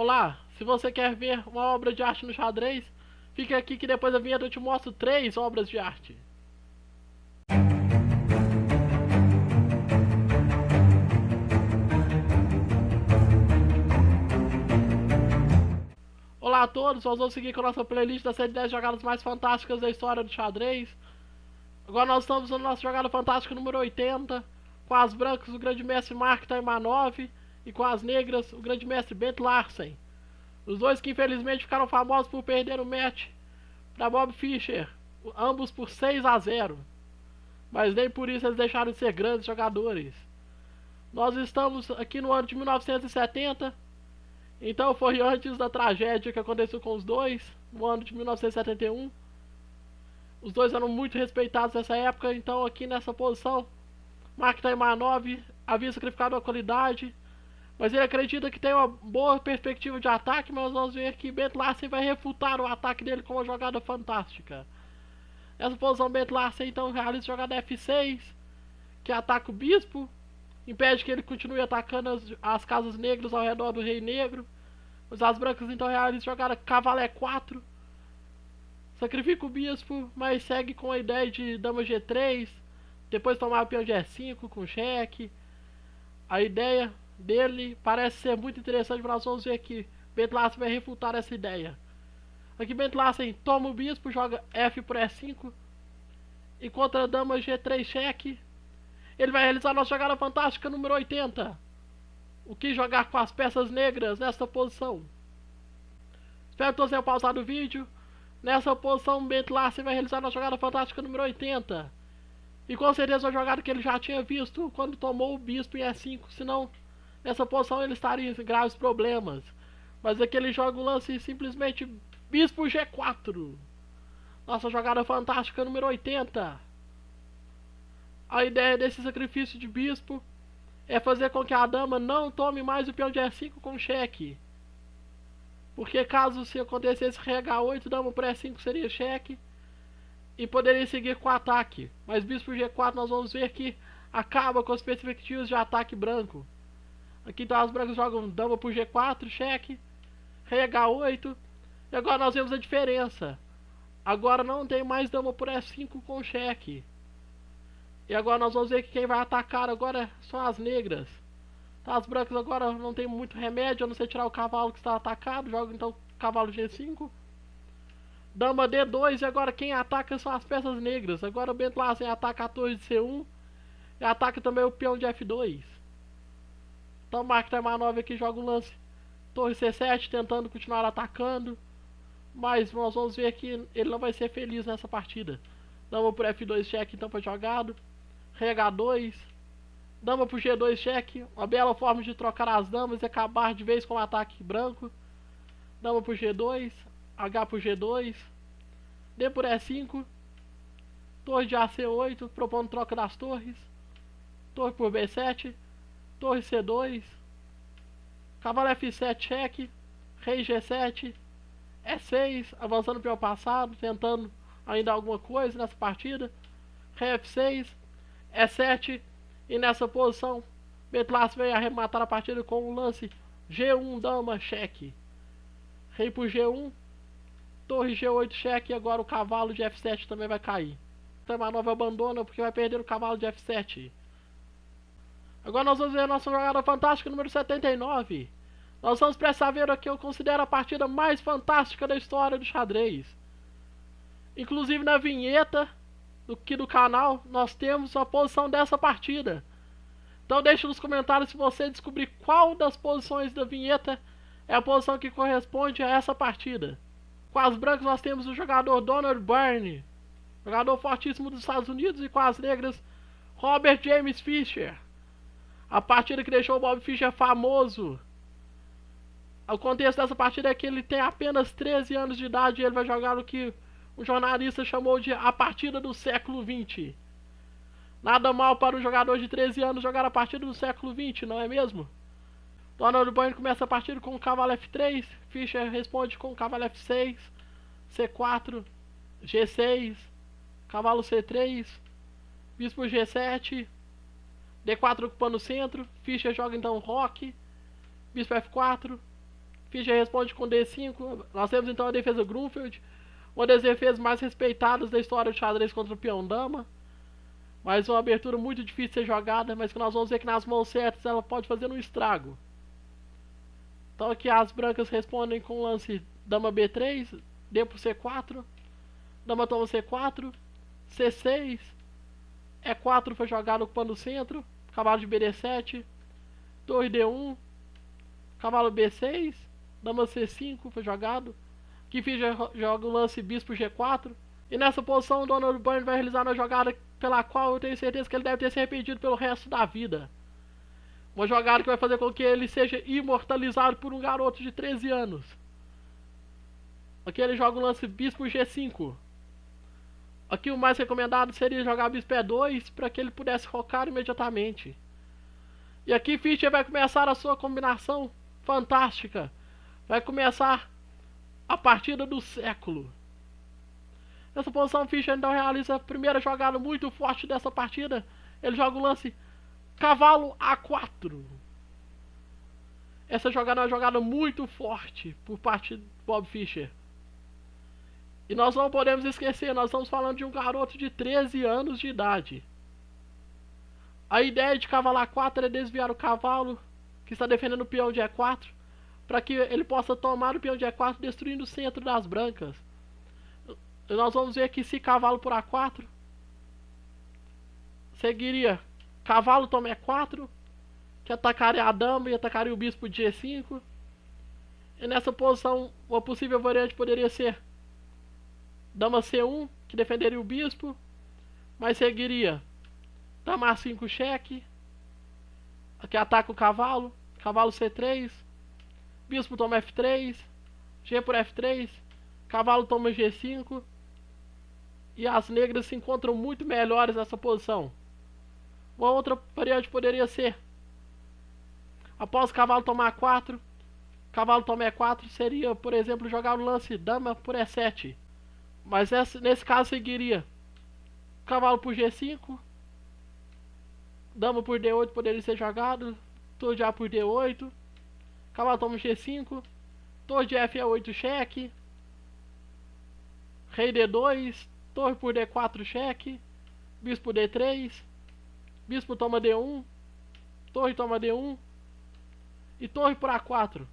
Olá, se você quer ver uma obra de arte no xadrez, fica aqui que depois da vinheta eu te mostro 3 obras de arte. Olá a todos, nós vamos seguir com a nossa playlist das 110 jogadas mais fantásticas da história do xadrez. Agora nós estamos na nossa jogada fantástica número 80, com as brancas o grande mestre Mark Taimanov e com as negras o grande mestre Bent Larsen. Os dois que infelizmente ficaram famosos por perder o match para Bob Fischer, ambos por 6-0. Mas nem por isso eles deixaram de ser grandes jogadores. Nós estamos aqui no ano de 1970, então foi antes da tragédia que aconteceu com os dois, no ano de 1971. Os dois eram muito respeitados nessa época, então aqui nessa posição, Mark Taimanov havia sacrificado a qualidade, mas ele acredita que tem uma boa perspectiva de ataque, mas nós vamos ver que Bent Larsen vai refutar o ataque dele com uma jogada fantástica. Nessa posição, Bent Larsen então realiza a jogada F6, que ataca o bispo, impede que ele continue atacando as casas negras ao redor do rei negro. Mas as brancas então realizam a jogada cavalo E4, sacrifica o bispo, mas segue com a ideia de dama G3, depois tomar o peão de E5 com cheque. A ideia dele parece ser muito interessante, mas nós vamos ver que Bent Larsen vai refutar essa ideia. Aqui Bent Larsen toma o bispo, joga F por E5, e contra a dama G3 cheque, ele vai realizar a nossa jogada fantástica número 80. O que jogar com as peças negras nesta posição? Espero que todos tenham pausado o vídeo. Nessa posição, Bent Larsen vai realizar a nossa jogada fantástica número 80. E com certeza uma jogada que ele já tinha visto quando tomou o bispo em E5. Senão, nessa posição ele estaria em graves problemas. Mas aqui ele joga o lance simplesmente bispo G4. Nossa jogada fantástica número 80. A ideia desse sacrifício de bispo é fazer com que a dama não tome mais o peão de E5 com cheque. Porque caso se acontecesse RH8, dama por E5 seria cheque. E poderia seguir com ataque. Mas bispo G4 nós vamos ver que acaba com as perspectivas de ataque branco. Aqui então as brancas jogam dama por G4, cheque. Rei H8. E agora nós vemos a diferença. Agora não tem mais dama por E5 com cheque. E agora nós vamos ver que quem vai atacar agora são as negras. Tá, as brancas agora não tem muito remédio, a não ser tirar o cavalo que está atacado. Joga então cavalo G5. Dama D2 e agora quem ataca são as peças negras. Agora o Bent Larsen ataca a torre de C1 e ataca também o peão de F2. Então o Mark Taimanov aqui joga o lance torre C7 tentando continuar atacando. Mas nós vamos ver que ele não vai ser feliz nessa partida. Dama por F2 cheque então foi jogado. Rei H2. Dama por G2 cheque. Uma bela forma de trocar as damas e acabar de vez com o ataque branco. Dama por G2. H por G2. D por E5. Torre de AC8, propondo troca das torres. Torre por B7. Torre C2. Cavalo F7 cheque. Rei G7. E6, avançando pelo passado, tentando ainda alguma coisa nessa partida. Rei F6. E7. E nessa posição, Bent Larsen vai arrematar a partida com o lance G1 dama cheque. Rei por G1. Torre G8 cheque e agora o cavalo de F7 também vai cair. Taimanov abandona porque vai perder o cavalo de F7. Agora nós vamos ver a nossa jogada fantástica número 79. Nós vamos prestar ver o que eu considero a partida mais fantástica da história do xadrez. Inclusive na vinheta do canal nós temos a posição dessa partida. Então deixe nos comentários se você descobrir qual das posições da vinheta é a posição que corresponde a essa partida. Com as brancas nós temos o jogador Donald Byrne, jogador fortíssimo dos Estados Unidos, e com as negras Robert James Fischer. A partida que deixou o Bob Fischer famoso. O contexto dessa partida é que ele tem apenas 13 anos de idade e ele vai jogar o que o jornalista chamou de a partida do século XX. Nada mal para um jogador de 13 anos jogar a partida do século XX, não é mesmo? Donald Byrne começa a partida com o cavalo F3, Fischer responde com o cavalo F6, C4, G6, cavalo C3, bispo G7, D4 ocupando o centro, Fischer joga então roque, bispo F4, Fischer responde com D5. Nós temos então a defesa Grunfeld, uma das defesas mais respeitadas da história do xadrez contra o peão dama. Mas uma abertura muito difícil de ser jogada, mas que nós vamos ver que nas mãos certas ela pode fazer um estrago. Então aqui as brancas respondem com o lance dama B3, D por C4, dama toma C4, C6, E4 foi jogado ocupando o centro, cavalo de BD7, torre D1, cavalo B6, dama C5 foi jogado. Aqui Fischer joga o lance bispo G4. E nessa posição o Donald Byrne vai realizar uma jogada pela qual eu tenho certeza que ele deve ter se arrependido pelo resto da vida. Uma jogada que vai fazer com que ele seja imortalizado por um garoto de 13 anos. Aqui ele joga o lance bispo G5. Aqui o mais recomendado seria jogar bispo E2 para que ele pudesse rocar imediatamente. E aqui Fischer vai começar a sua combinação fantástica. Vai começar a partida do século. Nessa posição Fischer então realiza a primeira jogada muito forte dessa partida. Ele joga o lance cavalo A4. Essa jogada é uma jogada muito forte por parte de Bob Fischer. E nós não podemos esquecer, nós estamos falando de um garoto de 13 anos de idade. A ideia de cavalo A4 é desviar o cavalo que está defendendo o peão de E4, para que ele possa tomar o peão de E4 destruindo o centro das brancas. E nós vamos ver que se cavalo por A4, seguiria cavalo toma E4, que atacaria a dama e atacaria o bispo de G5. E nessa posição, uma possível variante poderia ser dama C1, que defenderia o bispo, mas seguiria dama A5 cheque, aqui ataca o cavalo, cavalo C3, bispo toma F3, G por F3, cavalo toma G5, e as negras se encontram muito melhores nessa posição. Uma outra variante poderia ser, após cavalo tomar A4, cavalo toma E4, seria, por exemplo, jogar o lance dama por E7. Mas nesse caso seguiria cavalo por G5, dama por D8 poderia ser jogado, torre de A por D8, cavalo toma G5, torre de F E8 cheque, rei D2, torre por D4 cheque, bispo D3, bispo toma D1, torre toma D1 e torre por A4.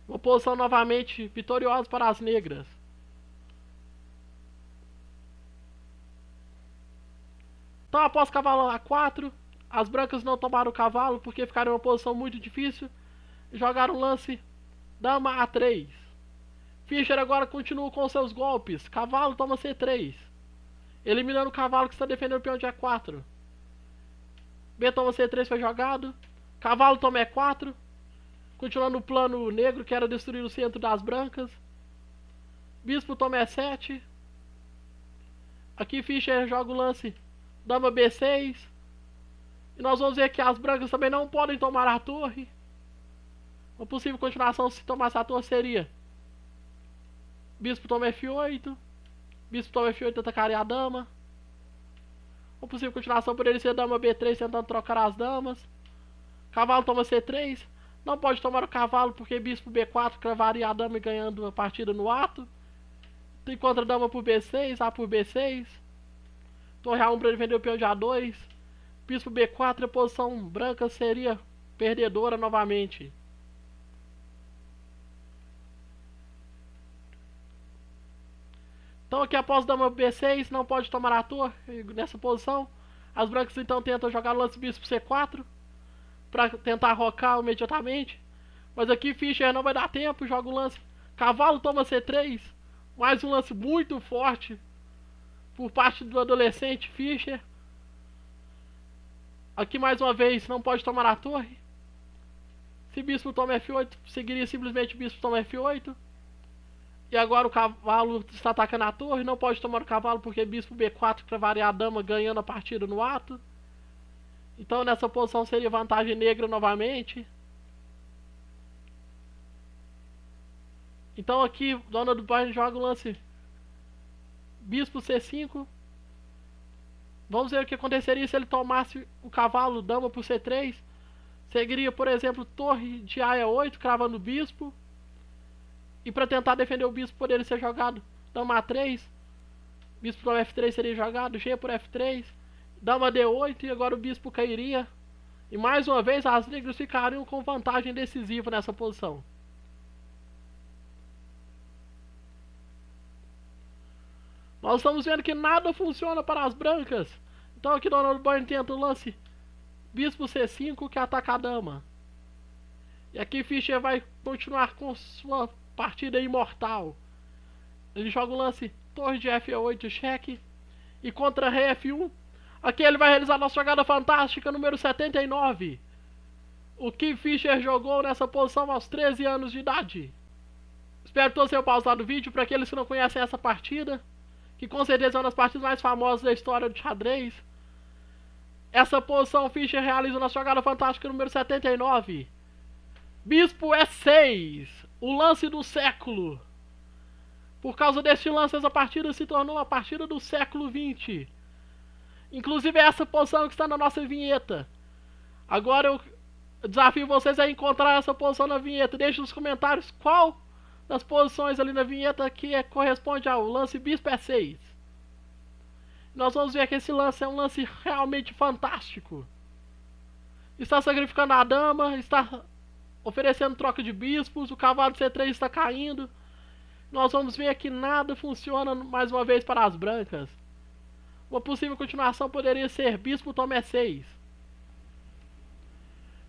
Uma posição novamente vitoriosa para as negras. Então após cavalo A4, as brancas não tomaram o cavalo porque ficaram em uma posição muito difícil e jogaram o lance dama A3. Fischer agora continua com seus golpes. Cavalo toma C3, eliminando o cavalo que está defendendo o peão de E4. B toma C3 foi jogado. Cavalo toma E4, continuando o plano negro que era destruir o centro das brancas. Bispo toma E7. Aqui Fischer joga o lance dama B6. E nós vamos ver que as brancas também não podem tomar a torre. Uma possível continuação se tomasse a torre seria bispo toma F8. Bispo toma F8 atacaria a dama. Uma possível continuação poderia ser dama B3 tentando trocar as damas. Cavalo toma C3. Não pode tomar o cavalo porque bispo B4 cravaria a dama e ganhando a partida no ato. Encontra a dama por B6, A por B6. Torre A1 para defender o peão de A2. Bispo B4 e a posição branca seria perdedora novamente. Então aqui após dama B6 não pode tomar a torre nessa posição. As brancas então tentam jogar o lance bispo C4 para tentar rocar imediatamente. Mas aqui Fischer não vai dar tempo, joga o lance cavalo toma C3. Mais um lance muito forte por parte do adolescente Fischer. Aqui mais uma vez não pode tomar a torre. Se bispo toma F8, seguiria simplesmente bispo toma F8. E agora o cavalo está atacando a torre. Não pode tomar o cavalo porque bispo B4 cravaria a dama ganhando a partida no ato. Então nessa posição seria vantagem negra novamente. Então aqui Donald Byrne joga o lance bispo C5. Vamos ver o que aconteceria se ele tomasse o cavalo dama por C3. Seguiria, por exemplo, torre de A E8, cravando o bispo. E para tentar defender o bispo poderia ser jogado dama A3. Bispo toma F3 seria jogado, G por F3. Dama D8 e agora o bispo cairia. E mais uma vez as negras ficariam com vantagem decisiva nessa posição. Nós estamos vendo que nada funciona para as brancas. Então aqui Donald Byrne tenta o lance bispo C5 que ataca a dama. E aqui Fischer vai continuar com sua partida imortal. Ele joga o lance torre de F8 cheque. E contra rei F1. Aqui ele vai realizar a nossa jogada fantástica número 79. O que Fischer jogou nessa posição aos 13 anos de idade. Espero que todos tenham pausado o vídeo. Para aqueles que não conhecem essa partida, que com certeza é uma das partidas mais famosas da história do xadrez. Essa posição Fischer realiza na jogada fantástica número 79. Bispo E6. O lance do século. Por causa deste lance, essa partida se tornou a partida do século XX. Inclusive é essa posição que está na nossa vinheta. Agora eu desafio vocês a encontrar essa posição na vinheta. Deixe nos comentários qual das posições ali na vinheta que corresponde ao lance bispo E6. Nós vamos ver que esse lance é um lance realmente fantástico. Está sacrificando a dama, está oferecendo troca de bispos, o cavalo C3 está caindo. Nós vamos ver que nada funciona mais uma vez para as brancas. Uma possível continuação poderia ser bispo toma E6.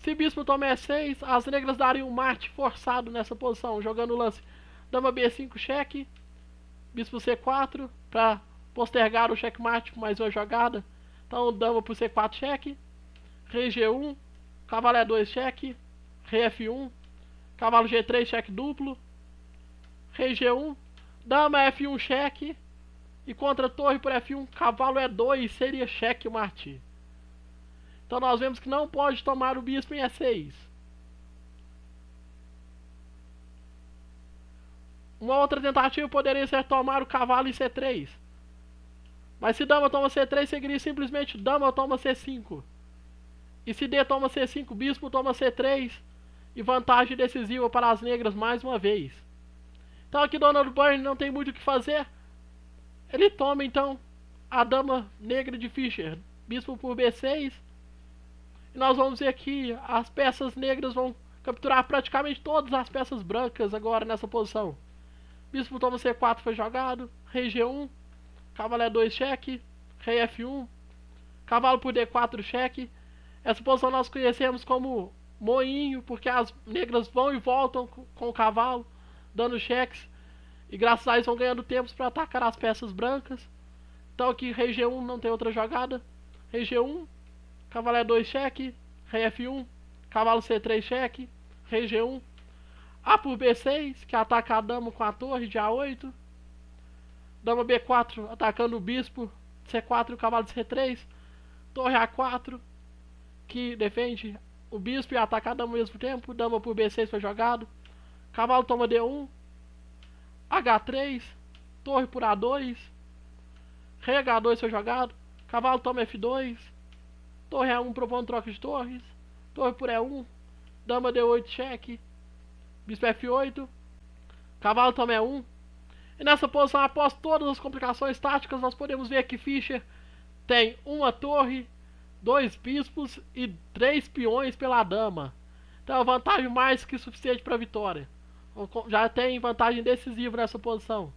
Se bispo toma E6, as negras dariam um mate forçado nessa posição, jogando o lance dama B5 cheque, bispo C4 para postergar o checkmate com mais uma jogada. Então dama por C4 cheque, rei G1, cavalo E2 cheque, rei F1, cavalo G3 cheque duplo, rei G1, dama F1 cheque. E contra torre por F1, cavalo E2 seria checkmate. Então nós vemos que não pode tomar o bispo em E6. Uma outra tentativa poderia ser tomar o cavalo em C3. Mas se dama toma C3, seguiria simplesmente dama toma C5. E se D toma C5, bispo toma C3. E vantagem decisiva para as negras mais uma vez. Então aqui Donald Byrne não tem muito o que fazer. Ele toma então a dama negra de Fischer, bispo por B6. E nós vamos ver que as peças negras vão capturar praticamente todas as peças brancas agora nessa posição. Bispo toma C4 foi jogado, rei G1, cavalo E2 cheque, rei F1, cavalo por D4 cheque. Essa posição nós conhecemos como moinho, porque as negras vão e voltam com o cavalo, dando cheques. E graças a isso vão ganhando tempos para atacar as peças brancas. Então aqui rei G1 não tem outra jogada. Rei G1, cavalo E2 cheque, rei F1, cavalo C3 cheque, rei G1, A por B6, que ataca a dama com a torre de A8. Dama B4 atacando o bispo, C4 e o cavalo de C3. Torre A4, que defende o bispo e ataca a dama ao mesmo tempo. Dama por B6 foi jogado. Cavalo toma D1. H3, torre por A2, rei H2 foi jogado, cavalo toma F2, torre E1 propondo troca de torres, torre por E1, dama D8 cheque, bispo F8, cavalo toma E1. E nessa posição, após todas as complicações táticas, nós podemos ver que Fischer tem uma torre, 2 bispos e 3 peões pela dama. Então é uma vantagem mais que suficiente para a vitória. Já tem vantagem decisiva nessa posição.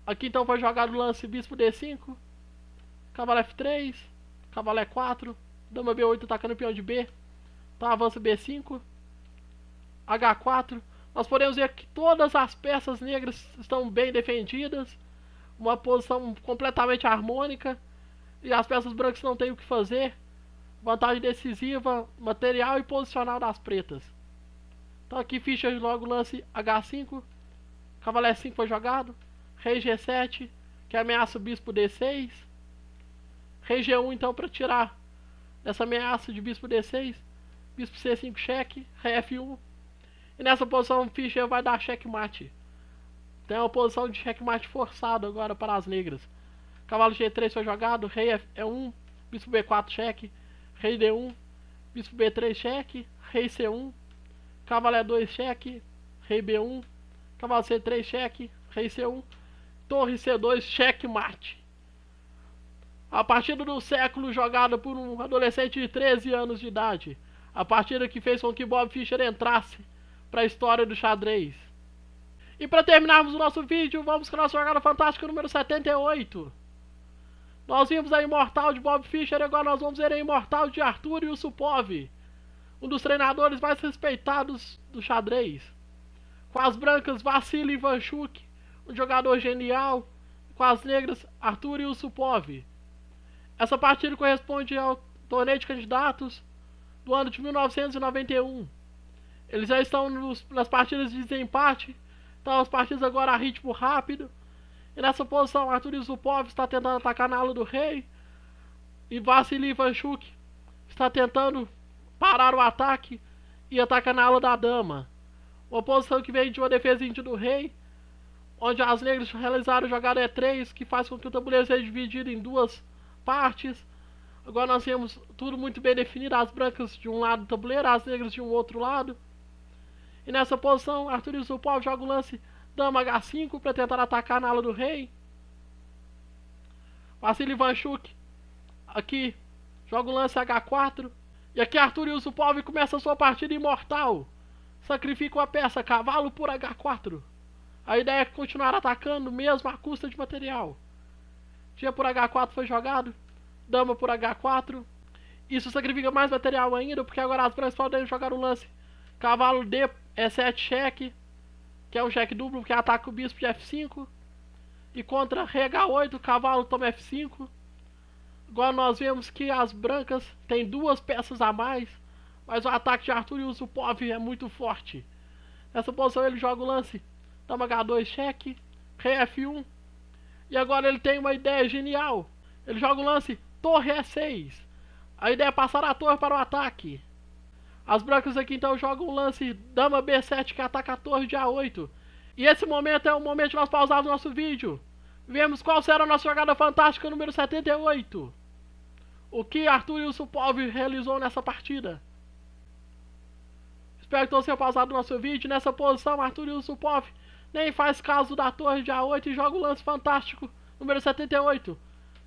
Aqui então foi jogado o lance bispo D5, cavalo F3, cavalo E4, dama B8 atacando o peão de B. Então avança B5, H4. Nós podemos ver que todas as peças negras estão bem defendidas. Uma posição completamente harmônica. E as peças brancas não têm o que fazer. Vantagem decisiva, material e posicional das pretas. Então aqui Fischer logo lance H5, cavalo E5 foi jogado, rei G7, que ameaça o bispo D6, rei G1 então para tirar essa ameaça de bispo D6, bispo C5 cheque, rei F1, e nessa posição Fischer vai dar checkmate. Tem uma posição de checkmate forçado agora para as negras. Cavalo G3 foi jogado, rei E1, bispo B4 cheque, rei D1, Bispo B3 cheque, rei C1, cavalo E2 cheque, rei B1, cavalo C3 cheque, rei C1, torre C2 cheque mate. A partida do século jogada por um adolescente de 13 anos de idade. A partida que fez com que Bob Fischer entrasse para a história do xadrez. E para terminarmos o nosso vídeo, vamos com a nossa jogada fantástica número 78. Nós vimos a imortal de Bob Fischer e agora nós vamos ver a imortal de Arthur Yusupov, um dos treinadores mais respeitados do xadrez. Com as brancas, Vassili Ivanchuk, um jogador genial. Com as negras, Arthur Yusupov. Essa partida corresponde ao torneio de candidatos do ano de 1991. Eles já estão nas partidas de desempate. Então as partidas agora a ritmo rápido. E nessa posição Arthur Yusupov está tentando atacar na ala do rei. E Vassili Ivanchuk está tentando parar o ataque e atacar na ala da dama. Uma posição que vem de uma defesa do rei, onde as negras realizaram a jogada E3, que faz com que o tabuleiro seja dividido em duas partes. Agora nós temos tudo muito bem definido, as brancas de um lado do tabuleiro, as negras de um outro lado. E nessa posição, Arthur Yusupov joga o lance dama H5 para tentar atacar na ala do rei. Vassili Ivanchuk aqui joga o lance H4. E aqui Arthur Yusupov começa a sua partida imortal. Sacrifica uma peça, cavalo por H4. A ideia é continuar atacando mesmo à custa de material. Dia por H4 foi jogado, dama por H4. Isso sacrifica mais material ainda, porque agora as brancas podem jogar o lance cavalo D, E7 cheque, que é um cheque duplo, que ataca o bispo de F5. E contra rei H8, cavalo toma F5. Agora nós vemos que as brancas têm duas peças a mais, mas o ataque de Arthur Yusupov é muito forte. Nessa posição ele joga o lance dama H2 cheque, rei F1. E agora ele tem uma ideia genial. Ele joga o lance torre E6. A ideia é passar a torre para o ataque. As brancas aqui então jogam o lance dama B7, que ataca a torre de A8. E esse momento é o momento de nós pausarmos o nosso vídeo. Vemos qual será a nossa jogada fantástica número 78. O que Arthur Yusupov realizou nessa partida. Espero que todos tenham pausado o nosso vídeo. Nessa posição, Arthur Yusupov nem faz caso da torre de A8 e joga o lance fantástico número 78.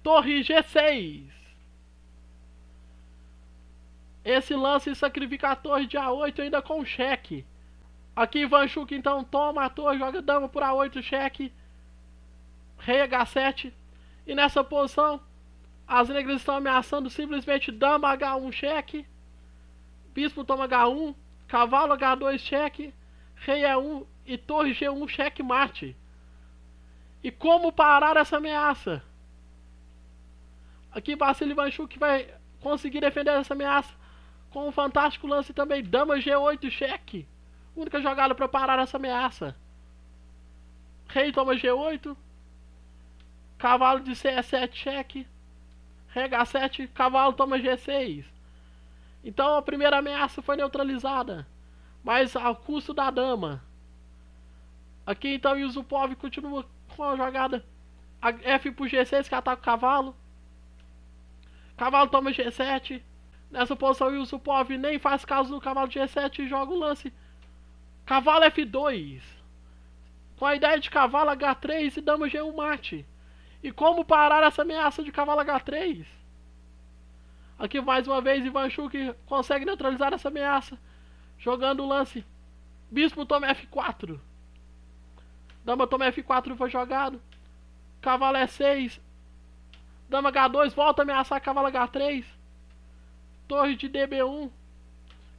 Torre G6. Esse lance sacrifica a torre de A8 ainda com cheque. Aqui Ivanchuk então toma a torre, joga dama por A8 cheque, rei H7. E nessa posição as negras estão ameaçando simplesmente dama H1 cheque, bispo toma H1, cavalo H2 cheque, rei E1 e torre G1 cheque mate. E como parar essa ameaça? Aqui Vassili Ivanchuk vai conseguir defender essa ameaça com um fantástico lance também, dama G8 cheque. Única jogada para parar essa ameaça. Rei toma G8, cavalo de C7 cheque, rei H7, cavalo toma G6. Então a primeira ameaça foi neutralizada, mas ao custo da dama. Aqui então Yusupov continua com a jogada F por G6, que ataca o cavalo. Cavalo toma G7. Nessa posição Yusupov nem faz caso do cavalo G7 e joga o lance cavalo F2. Com a ideia de cavalo H3 e dama G1 mate. E como parar essa ameaça de cavalo H3? Aqui mais uma vez Ivanchuk consegue neutralizar essa ameaça, jogando o lance bispo toma F4. Dama toma F4 foi jogado. Cavalo E6. Dama H2 volta a ameaçar cavalo H3. Torre de DB1.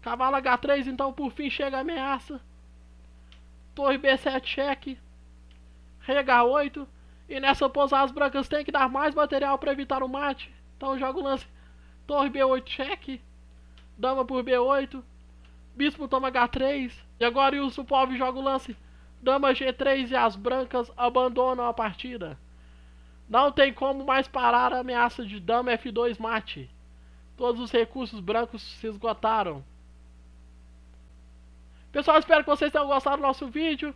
Cavalo H3 então por fim chega a ameaça. Torre B7 cheque. Rei H8. E nessa posição as brancas têm que dar mais material para evitar o mate. Então joga o lance torre B8 cheque. Dama por B8. Bispo toma H3. E agora o Yusupov joga o lance dama G3 e as brancas abandonam a partida. Não tem como mais parar a ameaça de dama F2 mate. Todos os recursos brancos se esgotaram. Pessoal, espero que vocês tenham gostado do nosso vídeo.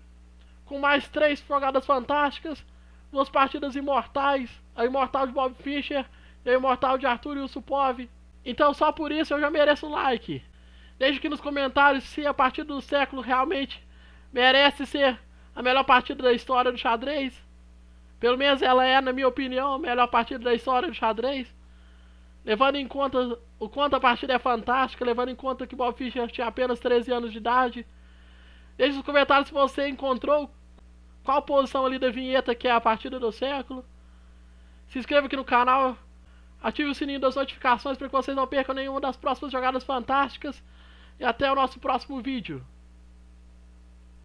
Com mais 3 jogadas fantásticas. 2 partidas imortais. A imortal de Bob Fischer e a imortal de Arthur Yusupov. Então só por isso eu já mereço um like. Deixe aqui nos comentários se a partida do século realmente merece ser a melhor partida da história do xadrez. Pelo menos ela é, na minha opinião, a melhor partida da história do xadrez. Levando em conta o quanto a partida é fantástica, levando em conta que Bob Fischer tinha apenas 13 anos de idade. Deixe nos comentários se você encontrou qual posição ali da vinheta que é a partida do século. Se inscreva aqui no canal, ative o sininho das notificações para que vocês não percam nenhuma das próximas jogadas fantásticas. E até o nosso próximo vídeo.